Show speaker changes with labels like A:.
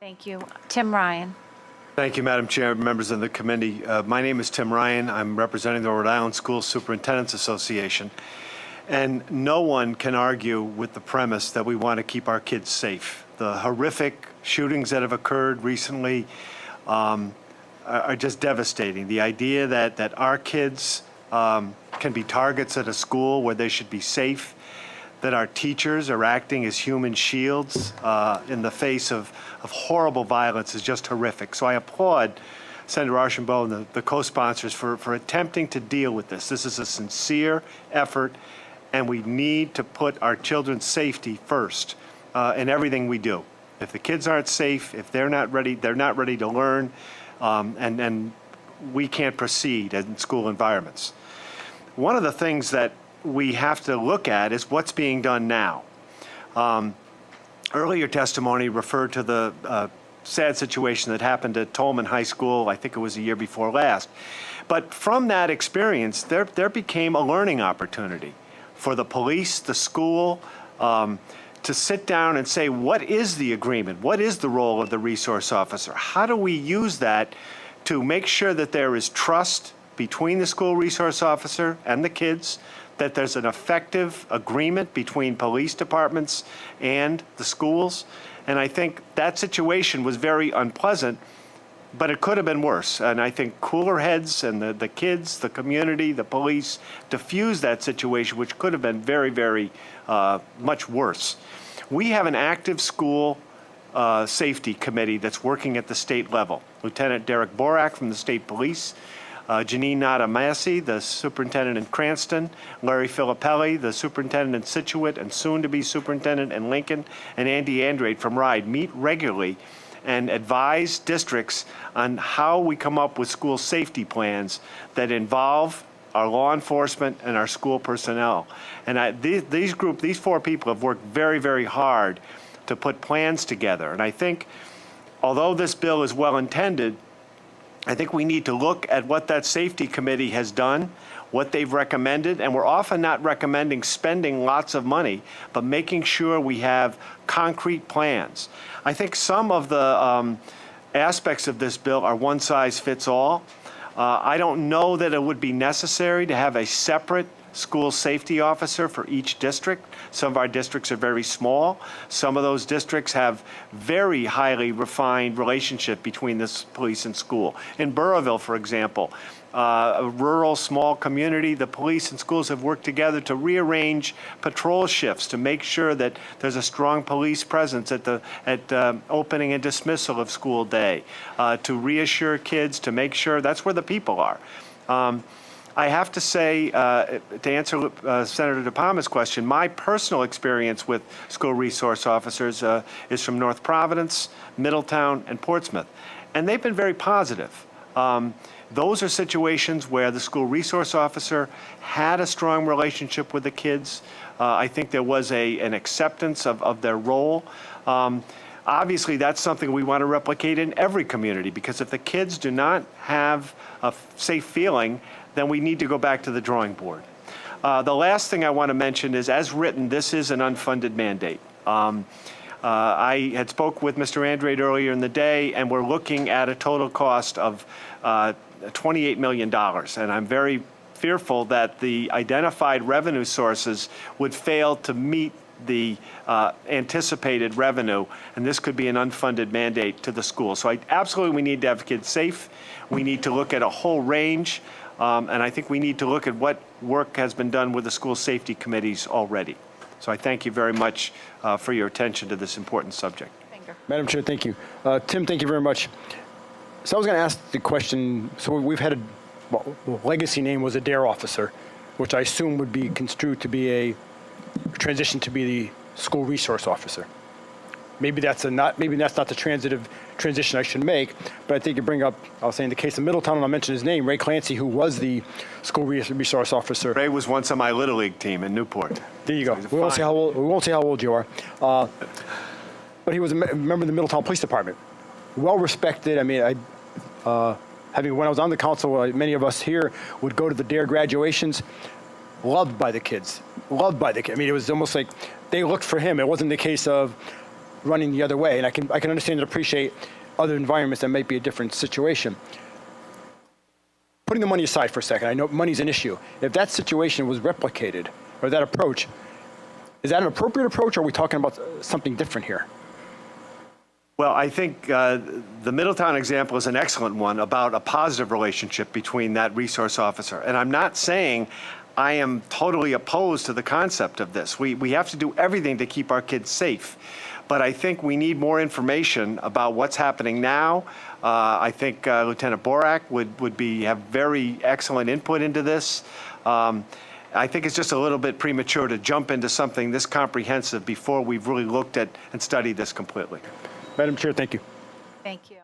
A: Thank you. Tim Ryan.
B: Thank you, Madam Chair, members of the committee. My name is Tim Ryan. I'm representing the Rhode Island School Superintendents Association. And no one can argue with the premise that we want to keep our kids safe. The horrific shootings that have occurred recently are just devastating. The idea that our kids can be targets at a school where they should be safe, that our teachers are acting as human shields in the face of horrible violence is just horrific. So I applaud Senator Archambault and the co-sponsors for attempting to deal with this. This is a sincere effort, and we need to put our children's safety first in everything we do. If the kids aren't safe, if they're not ready to learn, and we can't proceed in school environments. One of the things that we have to look at is what's being done now. Earlier testimony referred to the sad situation that happened at Tolman High School, I think it was the year before last. But from that experience, there became a learning opportunity for the police, the school, to sit down and say, what is the agreement? What is the role of the resource officer? How do we use that to make sure that there is trust between the school resource officer and the kids, that there's an effective agreement between police departments and the schools? And I think that situation was very unpleasant, but it could have been worse. And I think cooler heads and the kids, the community, the police diffused that situation, which could have been very, very much worse. We have an active school safety committee that's working at the state level. Lieutenant Derek Borak from the state police, Janine Nadamasi, the superintendent in Cranston, Larry Filippelli, the superintendent in Scituate and soon-to-be superintendent in Lincoln, and Andy Andrade from RIDE meet regularly and advise districts on how we come up with school safety plans that involve our law enforcement and our school personnel. And these four people have worked very, very hard to put plans together. And I think, although this bill is well-intended, I think we need to look at what that safety committee has done, what they've recommended, and we're often not recommending spending lots of money, but making sure we have concrete plans. I think some of the aspects of this bill are one size fits all. I don't know that it would be necessary to have a separate school safety officer for each district. Some of our districts are very small. Some of those districts have very highly refined relationship between the police and school. In Burrillville, for example, a rural small community, the police and schools have worked together to rearrange patrol shifts to make sure that there's a strong police presence at opening and dismissal of school day, to reassure kids, to make sure that's where the people are. I have to say, to answer Senator DePalma's question, my personal experience with school resource officers is from North Providence, Middletown, and Portsmouth, and they've been very positive. Those are situations where the school resource officer had a strong relationship with the kids. I think there was an acceptance of their role. Obviously, that's something we want to replicate in every community, because if the kids do not have a safe feeling, then we need to go back to the drawing board. The last thing I want to mention is, as written, this is an unfunded mandate. I had spoke with Mr. Andrade earlier in the day, and we're looking at a total cost of $28 million. And I'm very fearful that the identified revenue sources would fail to meet the anticipated revenue, and this could be an unfunded mandate to the school. So absolutely we need to have kids safe. We need to look at a whole range, and I think we need to look at what work has been done with the school safety committees already. So I thank you very much for your attention to this important subject.
C: Madam Chair, thank you. Tim, thank you very much. So I was going to ask the question, so we've had legacy name was a DARE officer, which I assume would be construed to be a transition to be the school resource officer. Maybe that's not the transition I should make, but I think you bring up, I'll say in the case of Middletown, and I'll mention his name, Ray Clancy, who was the school resource officer.
B: Ray was once on my Little League team in Newport.
C: There you go. We won't say how old you are. But he was a member of the Middletown Police Department. Well respected. I mean, when I was on the council, many of us here would go to the DARE graduations. Loved by the kids. Loved by the kids. I mean, it was almost like they looked for him. It wasn't the case of running the other way. And I can understand and appreciate other environments that might be a different situation. Putting the money aside for a second, I know money's an issue. If that situation was replicated, or that approach, is that an appropriate approach, or are we talking about something different here?
B: Well, I think the Middletown example is an excellent one about a positive relationship between that resource officer. And I'm not saying I am totally opposed to the concept of this. We have to do everything to keep our kids safe. But I think we need more information about what's happening now. I think Lieutenant Borak would have very excellent input into this. I think it's just a little bit premature to jump into something this comprehensive before we've really looked at and studied this completely.
C: Madam Chair, thank you.
A: Thank you.